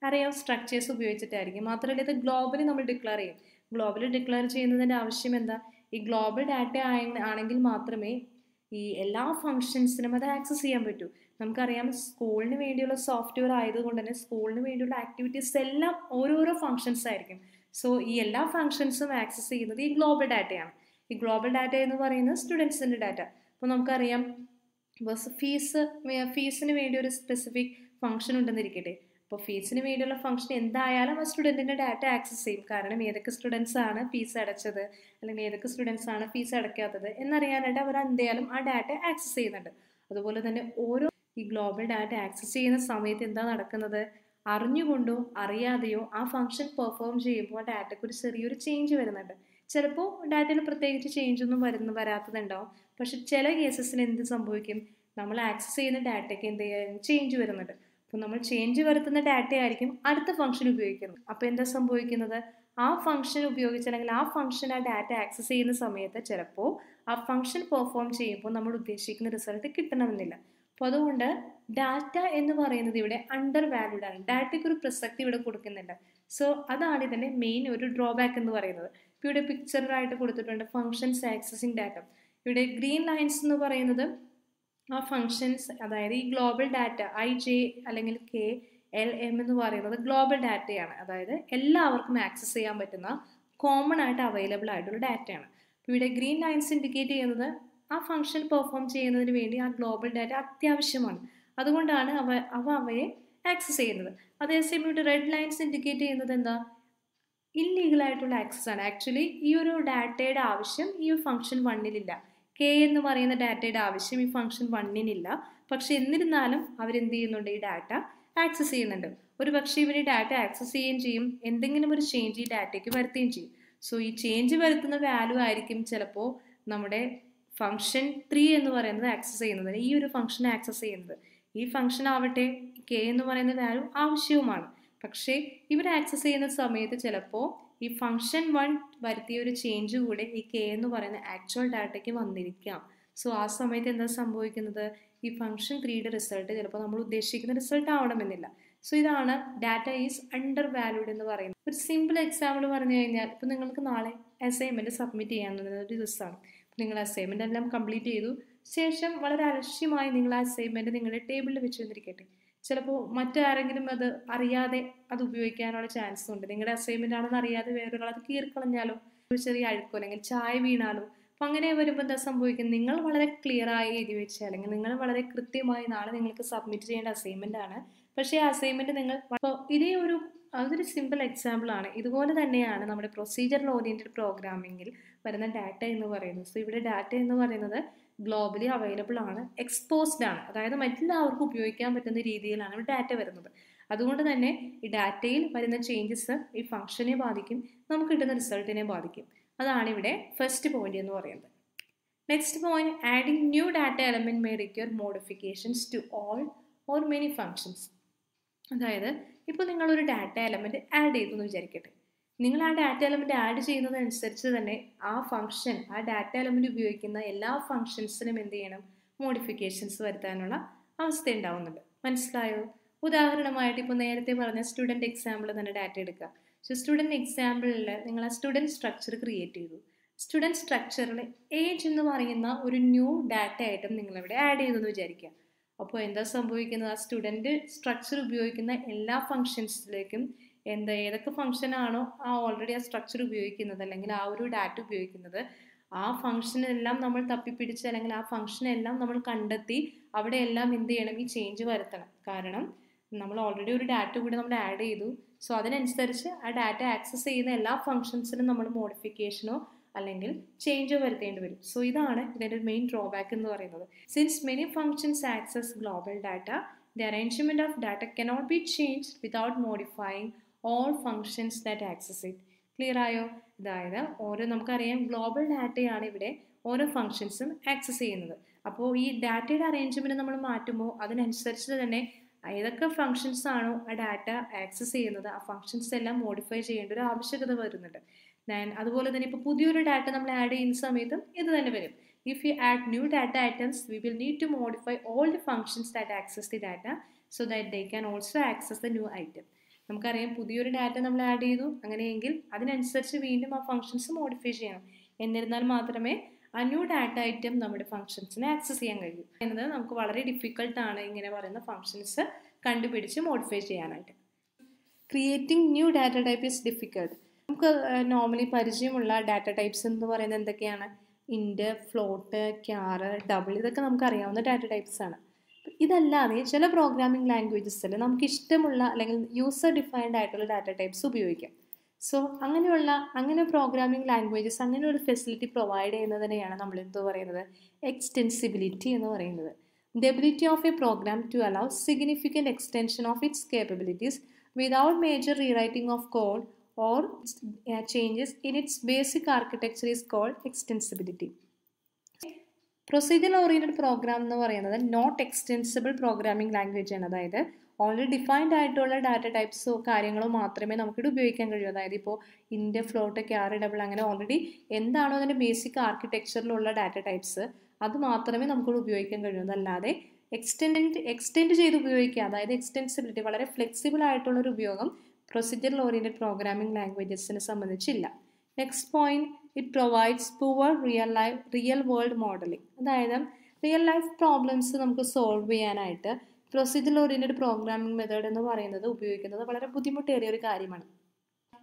അറേ ഓഫ് സ്ട്രക്ചേഴ്സ് ഉപയോഗിച്ചിട്ടായിരിക്കും. മാത്രമല്ല ഇത് ഗ്ലോബലി നമ്മൾ ഡിക്ലെയർ ചെയ്യും. ഗ്ലോബലി ഡിക്ലെയർ ചെയ്യുന്നതിൻ്റെ ആവശ്യം എന്താ? ഈ ഗ്ലോബൽ ഡാറ്റ ആണെങ്കിൽ മാത്രമേ ഈ എല്ലാ ഫങ്ഷൻസിനും അത് ആക്സസ് ചെയ്യാൻ പറ്റൂ. നമുക്കറിയാം സ്കൂളിന് വേണ്ടിയുള്ള സോഫ്റ്റ്വെയർ ആയതുകൊണ്ട് തന്നെ സ്കൂളിന് വേണ്ടിയുള്ള ആക്ടിവിറ്റീസ് എല്ലാം ഓരോരോ ഫങ്ഷൻസ് ആയിരിക്കും. സോ ഈ എല്ലാ ഫങ്ഷൻസും ആക്സസ് ചെയ്യുന്നത് ഈ ഗ്ലോബൽ ഡാറ്റയാണ്. ഈ ഗ്ലോബൽ ഡാറ്റ എന്ന് പറയുന്നത് സ്റ്റുഡൻസിൻ്റെ ഡാറ്റ. അപ്പോൾ നമുക്കറിയാം ഫീസിന് വേണ്ടി ഒരു സ്പെസിഫിക് ഫങ്ഷൻ ഉണ്ടെന്നിരിക്കട്ടെ. അപ്പോൾ ഫീസിന് വേണ്ടിയുള്ള ഫംഗ്ഷൻ എന്തായാലും ആ സ്റ്റുഡൻറ്റിൻ്റെ ഡാറ്റ ആക്സസ് ചെയ്യും. കാരണം ഏതൊക്കെ സ്റ്റുഡൻസ് ആണ് ഫീസ് അടച്ചത്, അല്ലെങ്കിൽ ഏതൊക്കെ സ്റ്റുഡൻസ് ആണ് ഫീസ് അടയ്ക്കാത്തത് എന്നറിയാനായിട്ട് അവർ എന്തായാലും ആ ഡാറ്റ ആക്സസ് ചെയ്യുന്നുണ്ട്. അതുപോലെ തന്നെ ഓരോ ഈ ഗ്ലോബൽ ഡാറ്റ ആക്സസ് ചെയ്യുന്ന സമയത്ത് എന്താ നടക്കുന്നത്? അറിഞ്ഞുകൊണ്ടോ അറിയാതെയോ ആ ഫംഗ്ഷൻ പെർഫോം ചെയ്യുമ്പോൾ ആ ഡാറ്റയ്ക്ക് ഒരു ചെറിയൊരു ചേഞ്ച് വരുന്നുണ്ട്. ചിലപ്പോൾ ഡാറ്റയിൽ പ്രത്യേകിച്ച് ചേഞ്ച് ഒന്നും വരാത്തതുണ്ടാവും. പക്ഷെ ചില കേസസിൽ എന്ത് സംഭവിക്കും? നമ്മൾ ആക്സസ് ചെയ്യുന്ന ഡാറ്റയ്ക്ക് എന്ത് ചെയ്യാൻ ചേഞ്ച് വരുന്നുണ്ട്. അപ്പോൾ നമ്മൾ ചേഞ്ച് വരുത്തുന്ന ഡാറ്റ ആയിരിക്കും അടുത്ത ഫംഗ്ഷൻ ഉപയോഗിക്കുന്നത്. അപ്പോൾ എന്താ സംഭവിക്കുന്നത്? ആ ഫംഗ്ഷൻ ഉപയോഗിച്ച് അല്ലെങ്കിൽ ആ ഫംഗ്ഷൻ ആ ഡാറ്റ ആക്സസ് ചെയ്യുന്ന സമയത്ത് ചിലപ്പോൾ ആ ഫംഗ്ഷൻ പെർഫോം ചെയ്യുമ്പോൾ നമ്മൾ ഉദ്ദേശിക്കുന്ന റിസൾട്ട് കിട്ടണമെന്നില്ല. അപ്പോൾ അതുകൊണ്ട് ഡാറ്റ എന്ന് പറയുന്നത് ഇവിടെ അണ്ടർ വാല്യൂഡ് ആണ്. ഡാറ്റയ്ക്ക് ഒരു പ്രസക്തി ഇവിടെ കൊടുക്കുന്നില്ല. സോ അതാണ് ഇതിൻ്റെ മെയിൻ ഒരു ഡ്രോബാക്ക് എന്ന് പറയുന്നത്. ഇപ്പോൾ ഇവിടെ പിക്ചറായിട്ട് കൊടുത്തിട്ടുണ്ട് ഫങ്ഷൻസ് ആക്സസിങ് ഡാറ്റ. ഇവിടെ ഗ്രീൻ ലൈൻസ് എന്ന് പറയുന്നത് ആ ഫങ്ഷൻസ്, അതായത് ഈ ഗ്ലോബൽ ഡാറ്റ IJ അല്ലെങ്കിൽ KLM എന്ന് പറയുന്നത് ഗ്ലോബൽ ഡാറ്റയാണ്. അതായത് എല്ലാവർക്കും ആക്സസ് ചെയ്യാൻ പറ്റുന്ന കോമൺ ആയിട്ട് അവൈലബിൾ ആയിട്ടുള്ള ഡാറ്റയാണ്. അപ്പോൾ ഇവിടെ ഗ്രീൻ ലൈൻസ് ഇൻഡിക്കേറ്റ് ചെയ്യുന്നത് ആ ഫംഗ്ഷൻ പെർഫോം ചെയ്യുന്നതിന് വേണ്ടി ആ ഗ്ലോബൽ ഡാറ്റ അത്യാവശ്യമാണ്. അതുകൊണ്ടാണ് അവയെ ആക്സസ് ചെയ്യുന്നത്. അതേസമയം ഇവിടെ റെഡ് ലൈൻസ് ഇൻഡിക്കേറ്റ് ചെയ്യുന്നത് എന്താ? ഇല്ലീഗൽ ആയിട്ടുള്ള ആക്സസ് ആണ്. ആക്ച്വലി ഈ ഒരു ഡാറ്റയുടെ ആവശ്യം ഈ ഫംഗ്ഷൻ 1-ലില്ല. കെ എന്ന് പറയുന്ന ഡാറ്റയുടെ ആവശ്യം ഈ ഫംഗ്ഷൻ 1-നില്ല. പക്ഷെ എന്നിരുന്നാലും അവരെന്ത് ചെയ്യുന്നുണ്ട്, ഈ ഡാറ്റ ആക്സസ് ചെയ്യുന്നുണ്ട്. ഒരു പക്ഷേ ഇവർ ഡാറ്റ ആക്സസ് ചെയ്യുകയും ചെയ്യും, എന്തെങ്കിലും ഒരു ചേഞ്ച് ഈ ഡാറ്റയ്ക്ക് വരുത്തുകയും ചെയ്യും. സോ ഈ ചേഞ്ച് വരുത്തുന്ന വാല്യൂ ആയിരിക്കും ചിലപ്പോൾ നമ്മുടെ ഫംഗ്ഷൻ 3 എന്ന് പറയുന്നത് ആക്സസ് ചെയ്യുന്നത്, ഈ ഒരു ഫംഗ്ഷൻ ആക്സസ് ചെയ്യുന്നത്. ഈ ഫംഗ്ഷൻ ആവട്ടെ കെ എന്ന് പറയുന്ന വാല്യൂ ആവശ്യവുമാണ്. പക്ഷേ ഇവർ ആക്സസ് ചെയ്യുന്ന സമയത്ത് ചിലപ്പോൾ ഈ ഫംഗ്ഷൻ 1 വരുത്തിയ ഒരു ചേഞ്ച് കൂടെ ഈ കെ എന്ന് പറയുന്ന ആക്ച്വൽ ഡാറ്റയ്ക്ക് വന്നിരിക്കാം. സോ ആ സമയത്ത് എന്താ സംഭവിക്കുന്നത്, ഈ ഫംഗ്ഷൻ 3യുടെ റിസൾട്ട് ചിലപ്പോൾ നമ്മൾ ഉദ്ദേശിക്കുന്ന റിസൾട്ട് ആവണമെന്നില്ല. സോ ഇതാണ് ഡാറ്റ ഈസ് അണ്ടർ വാല്യൂഡ് എന്ന് പറയുന്നത്. ഒരു സിമ്പിൾ എക്സാമ്പിൾ പറഞ്ഞു കഴിഞ്ഞാൽ, ഇപ്പോൾ നിങ്ങൾക്ക് നാളെ അസൈൻമെൻറ്റ് സബ്മിറ്റ് ചെയ്യാവുന്ന ഒരു ദിവസമാണ്. നിങ്ങൾ അസൈൻമെൻ്റ് എല്ലാം കംപ്ലീറ്റ് ചെയ്തു ശേഷം വളരെ അലക്ഷ്യമായി നിങ്ങൾ ആ അസൈൻമെൻറ്റ് നിങ്ങളുടെ ടേബിളിൽ വെച്ച് വന്നിരിക്കട്ടെ. ചിലപ്പോൾ മറ്റാരെങ്കിലും അത് അറിയാതെ അത് ഉപയോഗിക്കാനുള്ള ചാൻസ് ഉണ്ട്. നിങ്ങളുടെ അസൈൻമെൻ്റ് ആണെന്ന് അറിയാതെ വേറൊരാൾ അത് കീറിക്കളഞ്ഞാലോ, ഒരു ചെറിയ അഴുക്കോ അല്ലെങ്കിൽ ചായ വീണാലോ. അപ്പം അങ്ങനെ വരുമ്പോൾ എന്താ സംഭവിക്കുന്നത്, നിങ്ങൾ വളരെ ക്ലിയറായി എഴുതി വെച്ച് അല്ലെങ്കിൽ നിങ്ങൾ വളരെ കൃത്യമായി നാളെ നിങ്ങൾക്ക് സബ്മിറ്റ് ചെയ്യേണ്ട അസൈൻമെൻ്റ് ആണ്. പക്ഷേ ആ അസൈൻമെൻറ്റ് നിങ്ങൾ അപ്പോൾ അതൊരു സിമ്പിൾ എക്സാമ്പിൾ ആണ്. ഇതുപോലെ തന്നെയാണ് നമ്മുടെ പ്രൊസീജിയറൽ ഓറിയൻറ്റഡ് പ്രോഗ്രാമിങ്ങിൽ വരുന്ന ഡാറ്റ എന്ന് പറയുന്നത്. സോ ഇവിടെ ഡാറ്റ എന്ന് പറയുന്നത് ഗ്ലോബലി അവൈലബിൾ ആണ്, എക്സ്പോസ്ഡ് ആണ്, അതായത് മറ്റെല്ലാവർക്കും ഉപയോഗിക്കാൻ പറ്റുന്ന രീതിയിലാണ് ഡാറ്റ വരുന്നത്. അതുകൊണ്ട് തന്നെ ഈ ഡാറ്റയിൽ വരുന്ന ചേഞ്ചസ് ഈ ഫംഗ്ഷനെ ബാധിക്കും, നമുക്ക് കിട്ടുന്ന റിസൾട്ടിനെ ബാധിക്കും. അതാണ് ഇവിടെ ഫസ്റ്റ് പോയിന്റ് എന്ന് പറയുന്നത്. Next point, adding new data element may require modifications to all or many functions. അതായത് ഇപ്പോൾ നിങ്ങളൊരു ഡാറ്റ എലമെന്റ് ആഡ് ചെയ്തു എന്ന് വിചാരിക്കട്ടെ. നിങ്ങൾ ആ ഡാറ്റ എലമെന്റ് ആഡ് ചെയ്യുന്നതനുസരിച്ച് തന്നെ ആ ഫംഗ്ഷൻ, ആ ഡാറ്റ എലമെന്റ് ഉപയോഗിക്കുന്ന എല്ലാ ഫംഗ്ഷൻസിനും എന്ത് ചെയ്യണം, മോഡിഫിക്കേഷൻസ് വരുത്താനുള്ള അവസ്ഥ ഉണ്ടാവുന്നുണ്ട്. മനസ്സിലായോ? ഉദാഹരണമായിട്ട് ഇപ്പോൾ നേരത്തെ പറഞ്ഞ സ്റ്റുഡൻറ്റ് എക്സാമ്പിൾ തന്നെ ഡാറ്റ എടുക്കുക. സോ സ്റ്റുഡൻറ്റ് എക്സാമ്പിളിൽ നിങ്ങൾ ആ സ്റ്റുഡൻറ്റ് സ്ട്രക്ചർ ക്രിയേറ്റ് ചെയ്തു. സ്റ്റുഡൻറ്റ് സ്ട്രക്ചറിൽ ഏജ് എന്ന് പറയുന്ന ഒരു ന്യൂ ഡാറ്റ ഐറ്റം നിങ്ങളിവിടെ ആഡ് ചെയ്തു എന്ന് വിചാരിക്കുക. അപ്പോൾ എന്താ സംഭവിക്കുന്നത്, ആ സ്റ്റുഡൻറ്റ് സ്ട്രക്ചർ ഉപയോഗിക്കുന്ന എല്ലാ ഫങ്ഷൻസിലേക്കും ഏതൊക്കെ ഫംഗ്ഷൻ ആണോ ആ ഓൾറെഡി ആ സ്ട്രക്ചർ ഉപയോഗിക്കുന്നത് അല്ലെങ്കിൽ ആ ഒരു ഡാറ്റ ഉപയോഗിക്കുന്നത്, ആ ഫംഗ്ഷനെല്ലാം നമ്മൾ തപ്പിപ്പിടിച്ച് അല്ലെങ്കിൽ ആ ഫംഗ്ഷനെല്ലാം നമ്മൾ കണ്ടെത്തി അവിടെ എല്ലാം എന്ത് ചെയ്യണം, ഈ ചേഞ്ച് വരുത്തണം. കാരണം നമ്മൾ ഓൾറെഡി ഒരു ഡാറ്റ കൂടി നമ്മൾ ആഡ് ചെയ്തു. സോ അതിനനുസരിച്ച് ആ ഡാറ്റ ആക്സസ് ചെയ്യുന്ന എല്ലാ ഫംഗ്ഷൻസിനും നമ്മൾ മോഡിഫിക്കേഷനോ അല്ലെങ്കിൽ ചേഞ്ചോ വരുത്തേണ്ടി വരും. സോ ഇതാണ് ഇതിൻ്റെ ഒരു മെയിൻ ഡ്രോബാക്ക് എന്ന് പറയുന്നത്. Since many functions access global data, the arrangement of data cannot be changed without modifying all functions that access it. Clear ആയോ? അതായത് നമുക്കറിയാം ഗ്ലോബൽ ഡാറ്റയാണ് ഇവിടെ ഓരോ ഫംഗ്ഷൻസും ആക്സസ് ചെയ്യുന്നത്. അപ്പോൾ ഈ ഡാറ്റയുടെ അറേഞ്ച്മെന്റ് നമ്മൾ മാറ്റുമ്പോൾ അതിനനുസരിച്ച് തന്നെ ഏതൊക്കെ ഫംഗ്ഷൻസ് ആണോ ആ ഡാറ്റ ആക്സസ് ചെയ്യുന്നത് ആ ഫംഗ്ഷൻസ് എല്ലാം മോഡിഫൈ ചെയ്യേണ്ട ഒരു ആവശ്യകത വരുന്നുണ്ട്. അതുപോലെ തന്നെ ഇപ്പോൾ പുതിയൊരു ഡാറ്റ നമ്മൾ ആഡ് ചെയ്യുന്ന സമയത്തും ഇത് തന്നെ വരും. If you add new data items we will need to modify all the functions that access the data so that they can also access the new item. നമുക്കറിയാം പുതിയൊരു ഡാറ്റ നമ്മൾ ആഡ് ചെയ്തു, അങ്ങനെയെങ്കിൽ അതിനനുസരിച്ച് വീണ്ടും ആ ഫംഗ്ഷൻസ് മോഡിഫൈ ചെയ്യണം. എന്നിരുന്നാൽ മാത്രമേ ആ ന്യൂ ഡാറ്റ ഐറ്റം നമ്മുടെ ഫംഗ്ഷൻസിനെ ആക്സസ് ചെയ്യാൻ കഴിയും. എന്നത് നമുക്ക് വളരെ ഡിഫിക്കൽട്ടാണ് ഇങ്ങനെ പറയുന്ന ഫംഗ്ഷൻസ് കണ്ടുപിടിച്ച് മോഡിഫൈ ചെയ്യാനായിട്ട്. Creating new data type is difficult. നമുക്ക് നോർമലി പരിചയമുള്ള ഡാറ്റ ടൈപ്സ് എന്ന് പറയുന്നത് എന്തൊക്കെയാണ്? ഇൻറ്റ്, ഫ്ലോട്ട്, ക്യാർ, ഡബിൾ, ഇതൊക്കെ നമുക്ക് അറിയാവുന്ന ഡാറ്റ ടൈപ്സ് ആണ്. ഇതല്ലാതെ ചില പ്രോഗ്രാമിംഗ് ലാംഗ്വേജസിൽ നമുക്ക് ഇഷ്ടമുള്ള അല്ലെങ്കിൽ യൂസർ ഡിഫൈൻഡ് ആയിട്ടുള്ള ഡാറ്റ ടൈപ്സ് ഉപയോഗിക്കാം. സോ അങ്ങനെ പ്രോഗ്രാമിംഗ് ലാംഗ്വേജസ് അങ്ങനെ ഒരു ഫെസിലിറ്റി പ്രൊവൈഡ് ചെയ്യുന്നതിനെയാണ് നമ്മൾ എന്ത് പറയുന്നത്, എക്സ്റ്റെൻസിബിലിറ്റി എന്ന് പറയുന്നത്. The ability of a program to allow significant extension of its capabilities without major rewriting of code or changes in its basic architecture is called extensibility. Procedure oriented program എന്ന് പറയുന്നത് നോട്ട് എക്സ്റ്റെൻസിബിൾ പ്രോഗ്രാമിംഗ് ലാംഗ്വേജ് ആണ്. അതായത് ഓൾറെഡി ഡിഫൈൻഡ് ആയിട്ടുള്ള ഡാറ്റ ടൈപ്സോ കാര്യങ്ങളോ മാത്രമേ നമുക്കിവിടെ ഉപയോഗിക്കാൻ കഴിയൂ. അതായത് ഇപ്പോൾ ഇൻറ്റ്, ഫ്ലോട്ട്, ക്യാർ, ഡബിൾ അങ്ങനെ ഓൾറെഡി എന്താണോ അതിൻ്റെ ബേസിക് ആർക്കിടെക്ചറിലുള്ള ഡാറ്റ ടൈപ്സ് അത് മാത്രമേ നമുക്കിവിടെ ഉപയോഗിക്കാൻ കഴിയൂ. അതല്ലാതെ എക്സ്റ്റെൻഡ് ചെയ്ത് ഉപയോഗിക്കുക, അതായത് എക്സ്റ്റെൻസിബിലിറ്റി വളരെ ഫ്ലെക്സിബിൾ ആയിട്ടുള്ളൊരു ഉപയോഗം പ്രൊസീജിയറൽ ഓറിയൻറ്റഡ് പ്രോഗ്രാമിംഗ് ലാംഗ്വേജസിനെ സംബന്ധിച്ചില്ല. Next point, it provides poor real world modelling. അതായത് റിയൽ ലൈഫ് പ്രോബ്ലംസ് നമുക്ക് സോൾവ് ചെയ്യാനായിട്ട് പ്രൊസീജിയറൽ ഓറിയൻറ്റഡ് പ്രോഗ്രാമിംഗ് മെത്തേഡ് എന്ന് പറയുന്നത് ഉപയോഗിക്കുന്നത് വളരെ ബുദ്ധിമുട്ടേറിയ ഒരു കാര്യമാണ്.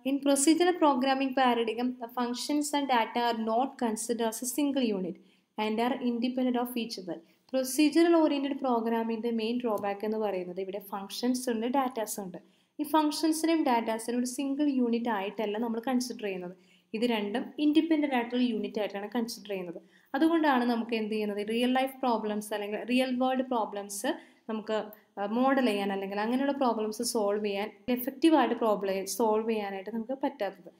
In procedural programming paradigm the functions and data are not considered as a single unit and are independent of each other. Procedural oriented പ്രോഗ്രാമിൻ്റെ മെയിൻ ഡ്രോബാക്ക് എന്ന് പറയുന്നത് ഇവിടെ ഫങ്ഷൻസ് ഉണ്ട്, ഡാറ്റാസ് ഉണ്ട്. ഈ ഫംഗ്ഷൻസിനെയും ഡാറ്റാസിനും ഒരു സിംഗിൾ യൂണിറ്റ് ആയിട്ടല്ല നമ്മൾ കൺസിഡർ ചെയ്യുന്നത്. ഇത് രണ്ടും ഇൻഡിപെൻഡൻ്റ് ആയിട്ടുള്ള യൂണിറ്റ് ആയിട്ടാണ് കൺസിഡർ ചെയ്യുന്നത്. അതുകൊണ്ടാണ് നമുക്ക് എന്ത് ചെയ്യുന്നത്, റിയൽ ലൈഫ് പ്രോബ്ലംസ് അല്ലെങ്കിൽ റിയൽ വേൾഡ് പ്രോബ്ലംസ് നമുക്ക് മോഡൽ ചെയ്യാൻ അല്ലെങ്കിൽ അങ്ങനെയുള്ള പ്രോബ്ലംസ് സോൾവ് ചെയ്യാൻ എഫക്റ്റീവായിട്ട് സോൾവ് ചെയ്യാനായിട്ട് നമുക്ക് പറ്റാത്തത്.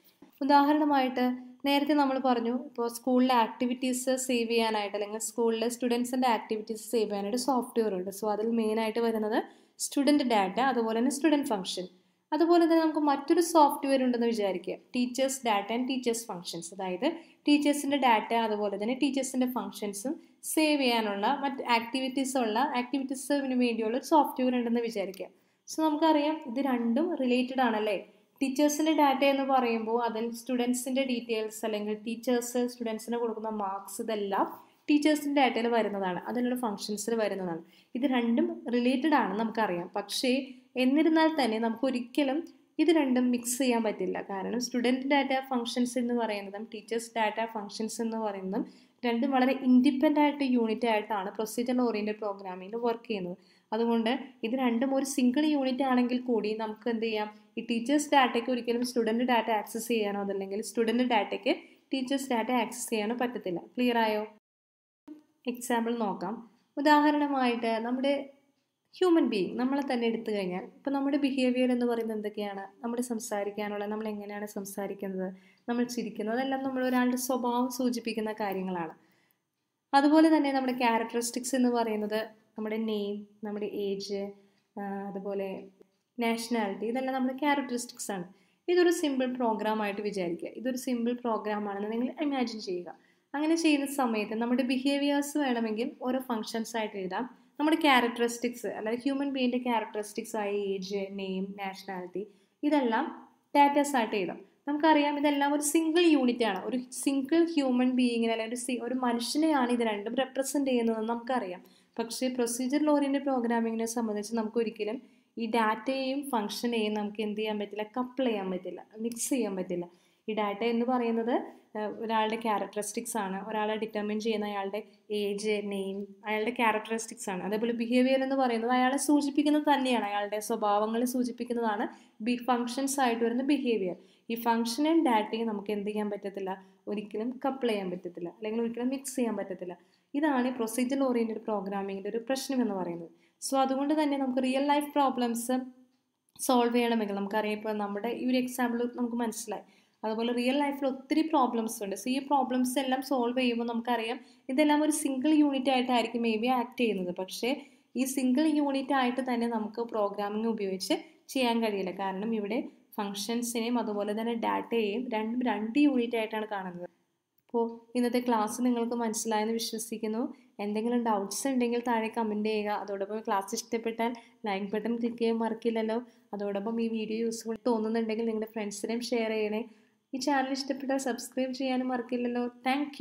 ഉദാഹരണമായിട്ട് നേരത്തെ നമ്മൾ പറഞ്ഞു, ഇപ്പോൾ സ്കൂളിലെ ആക്ടിവിറ്റീസ് സേവ് ചെയ്യാനായിട്ട് അല്ലെങ്കിൽ സ്കൂളിലെ സ്റ്റുഡൻസിൻ്റെ ആക്ടിവിറ്റീസ് സേവ് ചെയ്യാനായിട്ട് സോഫ്റ്റ്വെയർ ഉണ്ട്. സോ അതിൽ മെയിനായിട്ട് വരുന്നത് സ്റ്റുഡൻറ്റ് ഡാറ്റ, അതുപോലെ തന്നെ സ്റ്റുഡൻറ്റ് ഫംഗ്ഷൻ. അതുപോലെ തന്നെ നമുക്ക് മറ്റൊരു സോഫ്റ്റ്വെയർ ഉണ്ടെന്ന് വിചാരിക്കുക, teachers data and teachers functions. അതായത് ടീച്ചേഴ്സിൻ്റെ ഡാറ്റ അതുപോലെ തന്നെ ടീച്ചേഴ്സിൻ്റെ ഫംഗ്ഷൻസും സേവ് ചെയ്യാനുള്ള മറ്റ് ആക്ടിവിറ്റീസിന് വേണ്ടിയുള്ള ഒരു സോഫ്റ്റ്വെയർ ഉണ്ടെന്ന് വിചാരിക്കുക. സോ നമുക്കറിയാം ഇത് രണ്ടും റിലേറ്റഡ് ആണല്ലേ. ടീച്ചേഴ്സിൻ്റെ ഡാറ്റ എന്ന് പറയുമ്പോൾ അതിൽ സ്റ്റുഡൻസിൻ്റെ ഡീറ്റെയിൽസ് അല്ലെങ്കിൽ ടീച്ചേഴ്സ് സ്റ്റുഡൻസിന് കൊടുക്കുന്ന മാർക്സ് ഇതെല്ലാം ടീച്ചേഴ്സിൻ്റെ ഡാറ്റയിൽ വരുന്നതാണ്, അതിലുള്ള ഫംഗ്ഷൻസിൽ വരുന്നതാണ്. ഇത് രണ്ടും റിലേറ്റഡ് ആണ് നമുക്കറിയാം. പക്ഷേ എന്നിരുന്നാൽ തന്നെ നമുക്ക് ഒരിക്കലും ഇത് രണ്ടും മിക്സ് ചെയ്യാൻ പറ്റില്ല. കാരണം സ്റ്റുഡൻറ്റ് ഡാറ്റ ഫംഗ്ഷൻസ് എന്ന് പറയുന്നതും ടീച്ചേഴ്സ് ഡാറ്റ ഫംഗ്ഷൻസ് എന്ന് പറയുന്നതും രണ്ടും വളരെ ഇൻഡിപെൻഡൻ്റ് ആയിട്ട് യൂണിറ്റ് ആയിട്ടാണ് പ്രൊസീജിയർ ഓറിയൻറ്റഡ് പ്രോഗ്രാമിങ്ങിൽ വർക്ക് ചെയ്യുന്നത്. അതുകൊണ്ട് ഇത് രണ്ടും ഒരു സിംഗിൾ യൂണിറ്റ് ആണെങ്കിൽ കൂടി നമുക്ക് എന്ത് ചെയ്യാം, ഈ ടീച്ചേഴ്സ് ഡാറ്റയ്ക്ക് ഒരിക്കലും സ്റ്റുഡൻറ്റ് ഡാറ്റ ആക്സസ് ചെയ്യാനോ അതല്ലെങ്കിൽ സ്റ്റുഡൻറ്റ് ഡാറ്റയ്ക്ക് ടീച്ചേഴ്സ് ഡാറ്റ ആക്സസ് ചെയ്യാനോ പറ്റത്തില്ല. ക്ലിയർ ആയോ? എക്സാമ്പിൾ നോക്കാം. ഉദാഹരണമായിട്ട് നമ്മുടെ ഹ്യൂമൻ ബീയിങ് നമ്മളെ തന്നെ എടുത്തു കഴിഞ്ഞാൽ ഇപ്പോൾ നമ്മുടെ ബിഹേവിയർ എന്ന് പറയുന്നത് എന്തൊക്കെയാണ്, നമ്മുടെ സംസാരിക്കാനുള്ള, നമ്മൾ എങ്ങനെയാണ് സംസാരിക്കുന്നത്, നമ്മൾ ചിരിക്കുന്നത്, അതെല്ലാം നമ്മൾ ഒരാളുടെ സ്വഭാവം സൂചിപ്പിക്കുന്ന കാര്യങ്ങളാണ്. അതുപോലെ തന്നെ നമ്മുടെ ക്യാരക്ടറിസ്റ്റിക്സ് എന്ന് പറയുന്നത് നമ്മുടെ നെയിം, നമ്മുടെ ഏജ്, അതുപോലെ നാഷണാലിറ്റി, ഇതെല്ലാം നമ്മുടെ ക്യാരക്ടറിസ്റ്റിക്സ് ആണ്. ഇതൊരു സിമ്പിൾ പ്രോഗ്രാം ആയിട്ട് വിചാരിക്കുക. ഇതൊരു സിമ്പിൾ പ്രോഗ്രാം ആണെന്ന് നിങ്ങൾ ഇമാജിൻ ചെയ്യുക. അങ്ങനെ ചെയ്യുന്ന സമയത്ത് നമ്മുടെ ബിഹേവിയേഴ്സ് വേണമെങ്കിൽ ഓരോ ഫങ്ഷൻസ് ആയിട്ട് എഴുതാം. നമ്മുടെ ക്യാരക്ടറിസ്റ്റിക്സ് അല്ലെങ്കിൽ ഹ്യൂമൻ ബീയിൻ്റെ ക്യാരക്ടറിസ്റ്റിക്സ് ആയ ഏജ്, നെയിം, നാഷണാലിറ്റി ഇതെല്ലാം ഡാറ്റാസ് ആയിട്ട് എഴുതാം. നമുക്കറിയാം ഇതെല്ലാം ഒരു സിംഗിൾ യൂണിറ്റ് ആണ്. ഒരു സിംഗിൾ ഹ്യൂമൻ ബീയിങ്ങിനെ അല്ലെങ്കിൽ ഒരു മനുഷ്യനെയാണ് ഇത് രണ്ടും റെപ്രസെൻറ്റ് ചെയ്യുന്നതെന്ന് നമുക്കറിയാം. പക്ഷേ പ്രൊസീജിയർ ഓറിയൻറ്റഡ് പ്രോഗ്രാമിങ്ങിനെ സംബന്ധിച്ച് നമുക്ക് ഒരിക്കലും ഈ ഡാറ്റയെയും ഫംഗ്ഷനെയും നമുക്ക് എന്ത് ചെയ്യാൻ പറ്റില്ല, കപ്പിൾ ചെയ്യാൻ പറ്റില്ല, മിക്സ് ചെയ്യാൻ പറ്റില്ല. ഈ ഡാറ്റ എന്ന് പറയുന്നത് ഒരാളുടെ ക്യാരക്ടറിസ്റ്റിക്സ് ആണ്, ഒരാളെ ഡിറ്റർമിൻ ചെയ്യുന്ന അയാളുടെ ഏജ്, നെയിം അയാളുടെ ക്യാരക്ടറിസ്റ്റിക്സ് ആണ്. അതേപോലെ ബിഹേവിയർ എന്ന് പറയുന്നത് അയാളെ സൂചിപ്പിക്കുന്നത് തന്നെയാണ്, അയാളുടെ സ്വഭാവങ്ങളെ സൂചിപ്പിക്കുന്നതാണ് ഫങ്ഷൻസ് ആയിട്ട് വരുന്ന ബിഹേവിയർ. ഈ ഫംഗ്ഷനും ഡാറ്റയും നമുക്ക് എന്ത് ചെയ്യാൻ പറ്റത്തില്ല, ഒരിക്കലും കപ്പിൾ ചെയ്യാൻ പറ്റത്തില്ല അല്ലെങ്കിൽ ഒരിക്കലും മിക്സ് ചെയ്യാൻ പറ്റത്തില്ല. ഇതാണ് പ്രൊസീജിയർ ഓറിയൻറ്റഡ് പ്രോഗ്രാമിങ്ങിൻ്റെ ഒരു പ്രശ്നം എന്ന് പറയുന്നത്. സോ അതുകൊണ്ട് തന്നെ നമുക്ക് റിയൽ ലൈഫ് പ്രോബ്ലംസ് സോൾവ് ചെയ്യണമെങ്കിൽ നമുക്കറിയാം, ഇപ്പോൾ നമ്മുടെ ഈ ഒരു എക്സാമ്പിൾ നമുക്ക് മനസ്സിലായി. അതുപോലെ റിയൽ ലൈഫിൽ ഒത്തിരി പ്രോബ്ലംസ് ഉണ്ട്. സോ ഈ പ്രോബ്ലംസ് എല്ലാം സോൾവ് ചെയ്യുമ്പോൾ നമുക്കറിയാം ഇതെല്ലാം ഒരു സിംഗിൾ യൂണിറ്റ് ആയിട്ടായിരിക്കും മേ ബി ആക്ട് ചെയ്യുന്നത്. പക്ഷേ ഈ സിംഗിൾ യൂണിറ്റ് ആയിട്ട് തന്നെ നമുക്ക് പ്രോഗ്രാമിംഗ് ഉപയോഗിച്ച് ചെയ്യാൻ കഴിയില്ല. കാരണം ഇവിടെ ഫങ്ഷൻസിനെയും അതുപോലെ തന്നെ ഡാറ്റയെയും രണ്ട് യൂണിറ്റ് ആയിട്ടാണ് കാണുന്നത്. അപ്പോൾ ഇന്നത്തെ ക്ലാസ് നിങ്ങൾക്ക് മനസ്സിലായെന്ന് വിശ്വസിക്കുന്നു. എന്തെങ്കിലും ഡൗട്ട്സ് ഉണ്ടെങ്കിൽ താഴെ കമൻറ്റ് ചെയ്യുക. അതോടൊപ്പം ക്ലാസ് ഇഷ്ടപ്പെട്ടാൽ ലൈക്ക് ബട്ടൺ ക്ലിക്ക് ചെയ്യാൻ മറക്കില്ലല്ലോ. അതോടൊപ്പം ഈ വീഡിയോ യൂസ്ഫുൾ തോന്നുന്നുണ്ടെങ്കിൽ നിങ്ങളുടെ ഫ്രണ്ട്സിനെയും ഷെയർ ചെയ്യണേ. ഈ ചാനൽ ഇഷ്ടപ്പെട്ടാൽ സബ്സ്ക്രൈബ് ചെയ്യാനും മറക്കില്ലല്ലോ. താങ്ക്